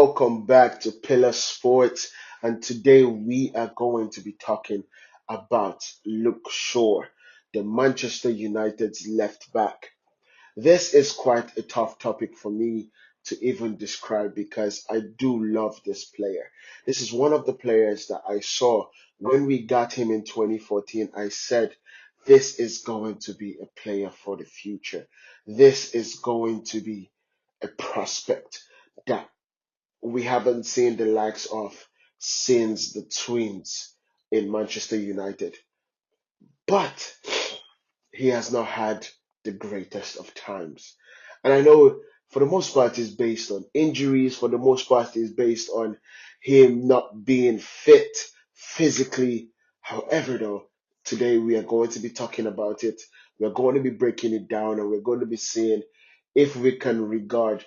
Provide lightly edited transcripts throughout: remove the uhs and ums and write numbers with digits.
welcome back to Pillar Sports. And today we are going to be talking about Luke Shaw, the Manchester United's left back. This is quite a tough topic for me to even describe because I do love this player. This is one of the players that I saw when we got him in 2014. I said, this is going to be a player for the future. This is going to be a prospect that we haven't seen the likes of since the twins in Manchester United. But he has not had the greatest of times. And I know for the most part it's based on injuries, for the most part it's based on him not being fit physically. However, though, today we are going to be talking about it. We're going to be breaking it down and we're going to be seeing if we can regard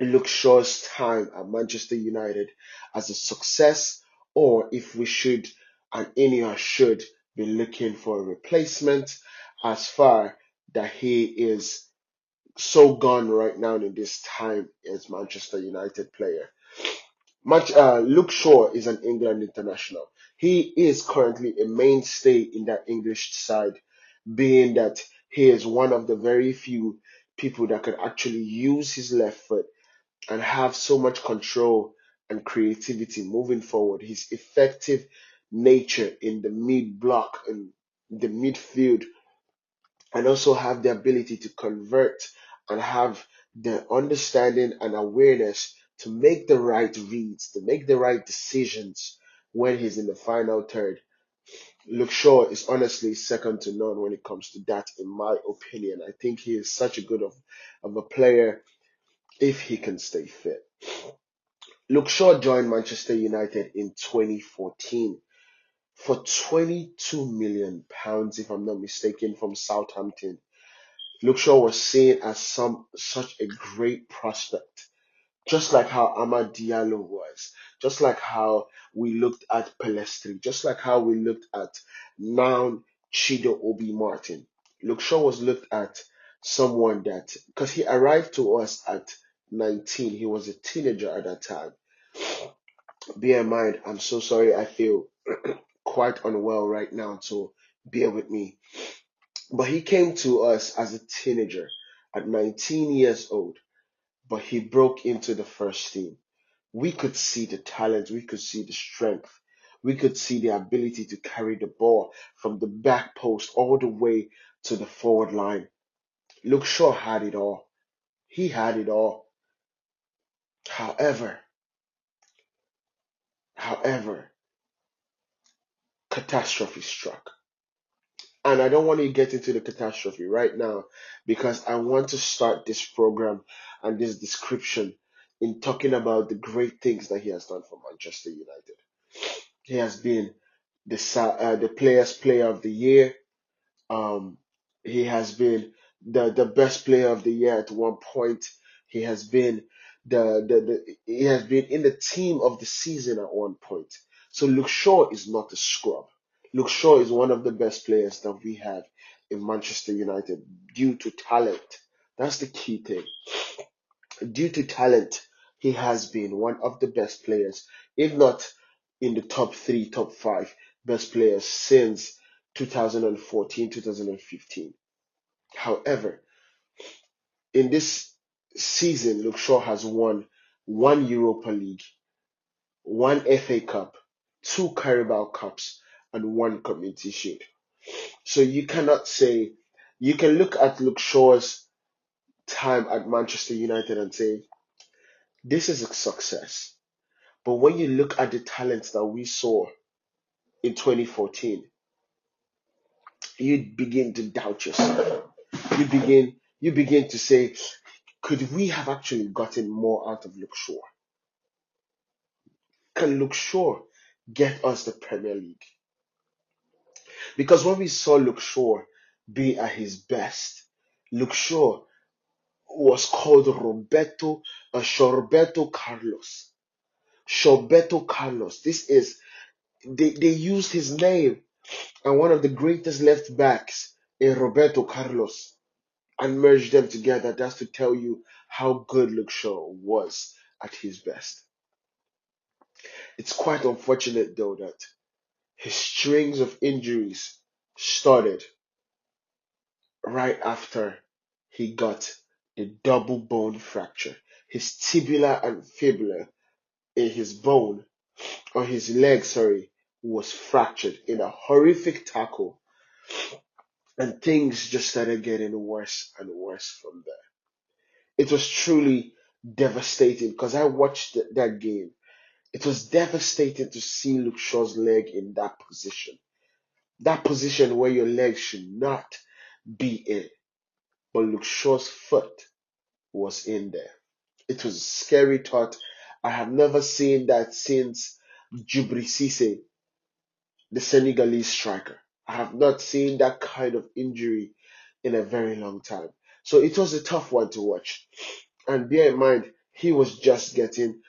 Luke Shaw's time at Manchester United as a success, or if we should and Ineos should be looking for a replacement as far that he is so gone right now in this time as Manchester United player. Luke Shaw is an England international. He is currently a mainstay in that English side, being that he is one of the very few people that can actually use his left foot and have so much control and creativity moving forward. His effective nature in the mid block and the midfield, and also have the ability to convert and have the understanding and awareness to make the right reads, to make the right decisions when he's in the final third. Luke Shaw is honestly second to none when it comes to that, in my opinion. I think he is such a good of a player if he can stay fit. Luke Shaw joined Manchester United in 2014 for £22 million, if I'm not mistaken, from Southampton. Luke Shaw was seen as such a great prospect, just like how Amad Diallo was, just like how we looked at Pelestri, just like how we looked at now Chido Obi Martin. Luke Shaw was looked at someone that, because he arrived to us at 19, he was a teenager at that time. Bear in mind, I'm so sorry, I feel quite unwell right now, so bear with me. But he came to us as a teenager at 19 years old, but he broke into the first team. We could see the talent, we could see the strength, we could see the ability to carry the ball from the back post all the way to the forward line. Luke Shaw had it all. He had it all. However, however, catastrophe struck. And I don't want to get into the catastrophe right now because I want to start this program and this description in talking about the great things that he has done for Manchester United. He has been the players' player of the year. Um, he has been the best player of the year at one point. He has been he has been in the team of the season at one point. So Luke Shaw is not a scrub. Luke Shaw is one of the best players that we have in Manchester United due to talent. That's the key thing. Due to talent, he has been one of the best players, if not in the top three, top five best players since 2014, 2015. However, in this season, Luke Shaw has won one Europa League, one FA Cup, two Carabao Cups, and one Community Shield. So you cannot say, you can look at Luke Shaw's time at Manchester United and say, this is a success. But when you look at the talents that we saw in 2014, you begin to doubt yourself. You begin to say, could we have actually gotten more out of Luke Shaw? Can Luke Shaw get us the Premier League? Because when we saw Luke Shaw be at his best, Luke Shaw was called Shorberto Carlos. Shorberto Carlos. This is they used his name and one of the greatest left backs in Roberto Carlos and merged them together. That's to tell you how good Luke Shaw was at his best. It's quite unfortunate though that his strings of injuries started right after he got the double bone fracture. His tibia and fibula in his bone, or his leg, sorry, was fractured in a horrific tackle, and things just started getting worse and worse from there. It was truly devastating because I watched that game. It was devastating to see Luke Shaw's leg in that position where your leg should not be in, but Luke Shaw's foot was in there. It was a scary thought. I have never seen that since Djibril Cissé, the Senegalese striker. I have not seen that kind of injury in a very long time. So it was a tough one to watch. And bear in mind, he was just getting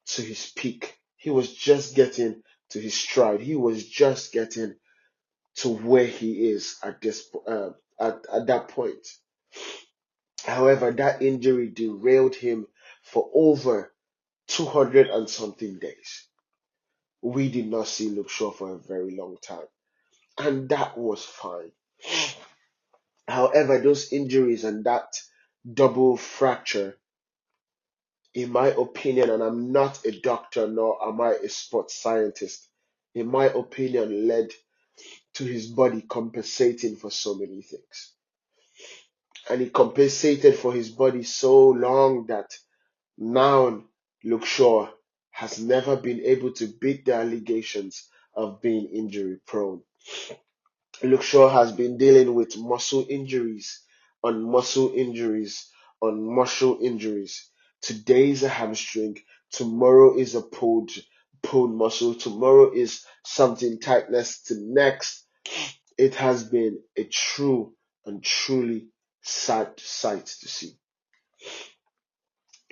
to his peak. He was just getting to his stride. He was just getting to where he is at at that point. However, that injury derailed him for over 200 and something days. We did not see Luke Shaw for a very long time, and that was fine. However, those injuries and that double fracture, in my opinion, and I'm not a doctor nor am I a sports scientist, in my opinion, led to his body compensating for so many things. And he compensated for his body so long that now Luke Shaw has never been able to beat the allegations of being injury prone. Luke Shaw has been dealing with muscle injuries on muscle injuries on muscle injuries. Today is a hamstring, tomorrow is a pulled muscle, tomorrow is something tightness to next. It has been a true and truly sad sight to see.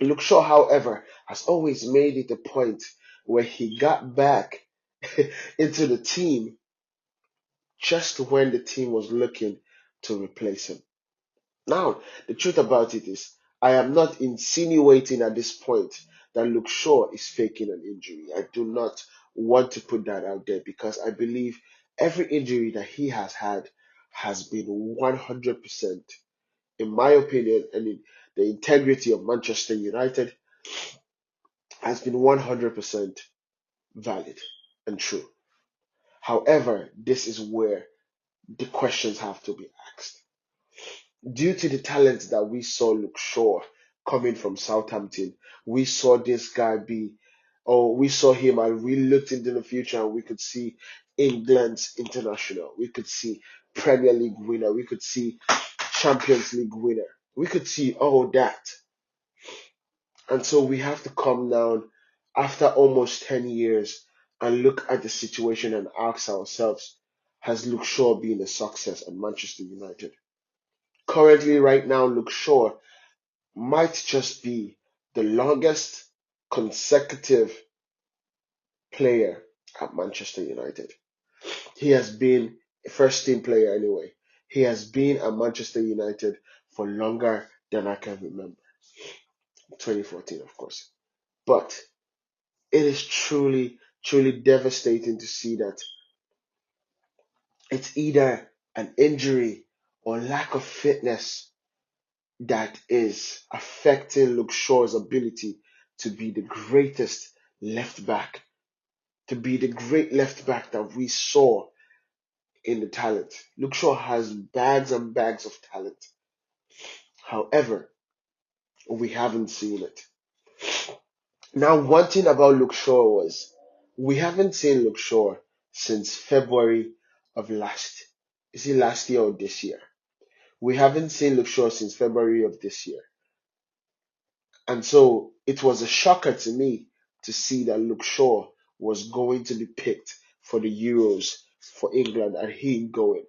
Luke Shaw, however, has always made it a point where he got back into the team just when the team was looking to replace him. Now, the truth about it is, I am not insinuating at this point that Luke Shaw is faking an injury. I do not want to put that out there because I believe every injury that he has had has been 100%, in my opinion, and in the integrity of Manchester United, has been 100% valid and true. However, this is where the questions have to be asked. Due to the talent that we saw Luke Shaw coming from Southampton, we saw this guy be, or we saw him and we looked into the future and we could see England's international, we could see Premier League winner, we could see Champions League winner, we could see all that. And so we have to come down after almost 10 years and look at the situation and ask ourselves, has Luke Shaw been a success at Manchester United? Currently, right now, Luke Shaw might just be the longest consecutive player at Manchester United. He has been a first team player anyway. He has been at Manchester United for longer than I can remember. 2014, of course. But it is truly, truly devastating to see that it's either an injury or lack of fitness that is affecting Luke Shaw's ability to be the greatest left back, to be the great left back that we saw in the talent. Luke Shaw has bags and bags of talent. However, we haven't seen it. Now, one thing about Luke Shaw was we haven't seen Luke Shaw since February of is it last year or this year? We haven't seen Luke Shaw since February of this year. And so it was a shocker to me to see that Luke Shaw was going to be picked for the Euros for England and he going.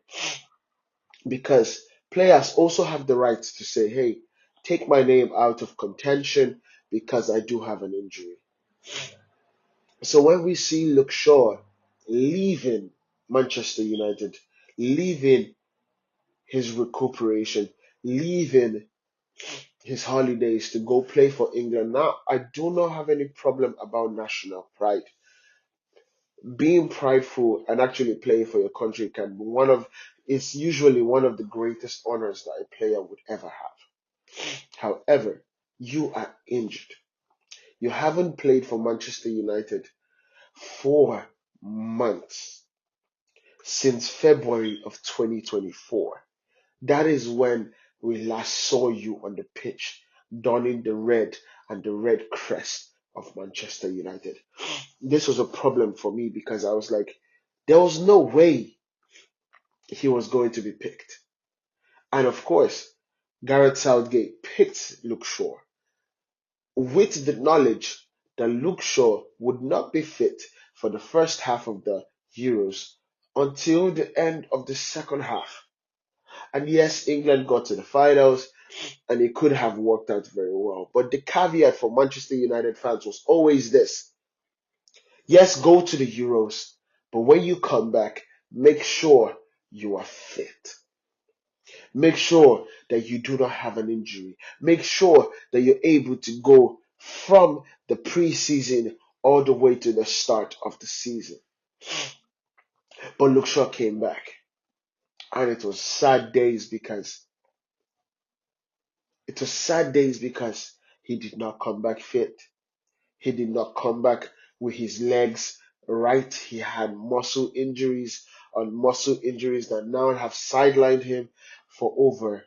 Because players also have the right to say, hey, take my name out of contention because I do have an injury. So when we see Luke Shaw leaving Manchester United, leaving his recuperation, leaving his holidays to go play for England. Now, I do not have any problem about national pride. Being prideful and actually playing for your country can be it's usually one of the greatest honors that a player would ever have. However, you are injured. You haven't played for Manchester United for months, since February of 2024. That is when we last saw you on the pitch, donning the red and the red crest of Manchester United. This was a problem for me because I was like, there was no way he was going to be picked. And of course, Gareth Southgate picked Luke Shaw with the knowledge that Luke Shaw would not be fit for the first half of the Euros until the end of the second half. And yes, England got to the finals and it could have worked out very well. But the caveat for Manchester United fans was always this: yes, go to the Euros, but when you come back, make sure you are fit. Make sure that you do not have an injury. Make sure that you're able to go from the preseason all the way to the start of the season. But Luke Shaw came back, and it was sad days because he did not come back fit. He did not come back with his legs right. He had muscle injuries on muscle injuries that now have sidelined him for over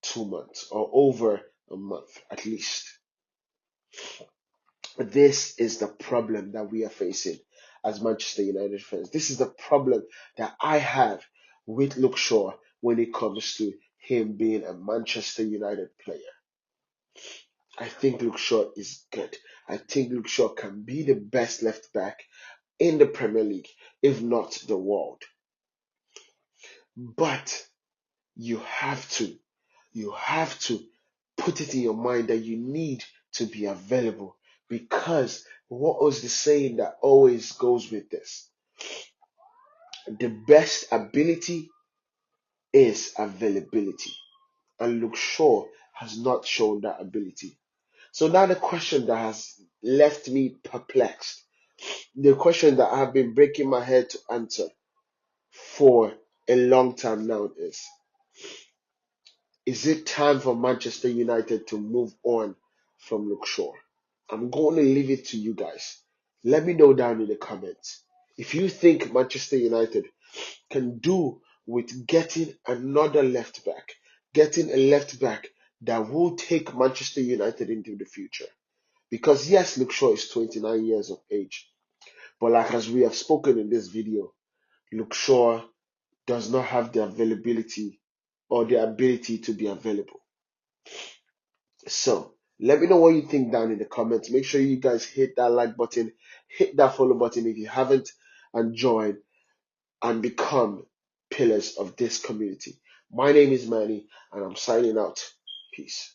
2 months or over a month at least. This is the problem that we are facing as Manchester United fans. This is the problem that I have with Luke Shaw when it comes to him being a Manchester United player. I think Luke Shaw is good. I think Luke Shaw can be the best left back in the Premier League, if not the world. But you have to, you have to put it in your mind that you need to be available, because what was the saying that always goes with this? The best ability is availability. And Luke Shaw has not shown that ability. So now the question that has left me perplexed, the question that I have been breaking my head to answer for a long time now is it time for Manchester United to move on from Luke Shaw? I'm going to leave it to you guys. Let me know down in the comments if you think Manchester United can do with getting another left back, getting a left back that will take Manchester United into the future. Because yes, Luke Shaw is 29 years of age, but like as we have spoken in this video, Luke Shaw does not have the availability or the ability to be available. So let me know what you think down in the comments. Make sure you guys hit that like button, hit that follow button if you haven't, and join and become pillars of this community. My name is Manny, and I'm signing out. Peace.